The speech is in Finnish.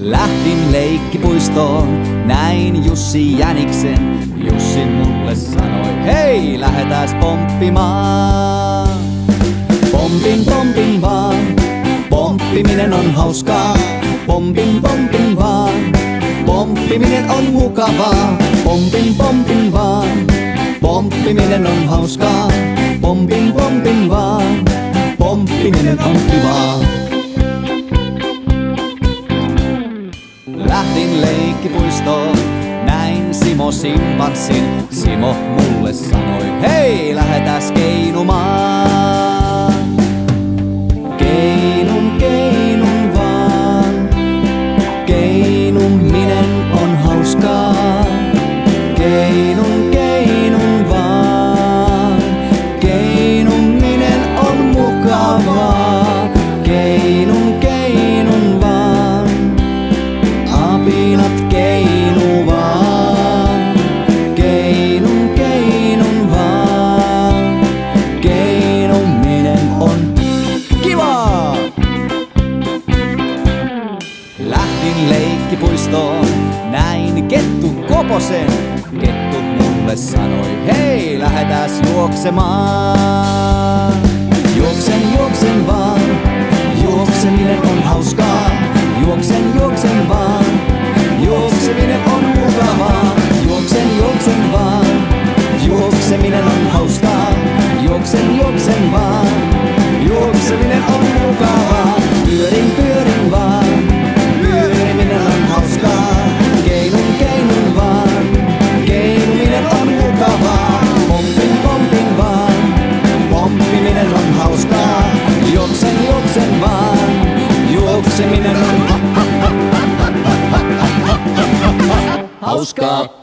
Lähdin leikkipuistoon, näin Jussi Jäniksen. Jussi mulle sanoi, hei, lähetääs pomppimaan. Pompin vaan, pomppiminen on hauskaa. Pompin vaan, pomppiminen on mukavaa. Pompin vaan, pomppiminen on hauskaa. Pompin vaan, pomppiminen on kivaa. Lähdin leikkipuistoon, näin Simo Simpanssin. Simo mulle sanoi, hei, lähetääs keinumaan. Keinun vaan, keinuminen on hauskaa. Keinun vaan, keinuminen on mukavaa. Keinun vaan, apinat keinuvaan. Keinun vaan, keinuminen on kivaa. Lähdin leikkipuistoon, näin Kettu Koposen. Kettu mulle sanoi, hei, lähetääs juoksemaan. Juoksen vaan, juokseminen on hauskaa. Juoksen vaan, juokseminen on mukavaa. Juoksen vaan, juokseminen on hauskaa. Juoksen vaan, juokseminen on mukavaa. Pyörin vaan, pyöriminen on hauskaa. Keinun vaan, keinuminen on mukavaa. Pompin vaan, pomppiminen on hauskaa. Juoksen vaan, juokseminen on hauskaa.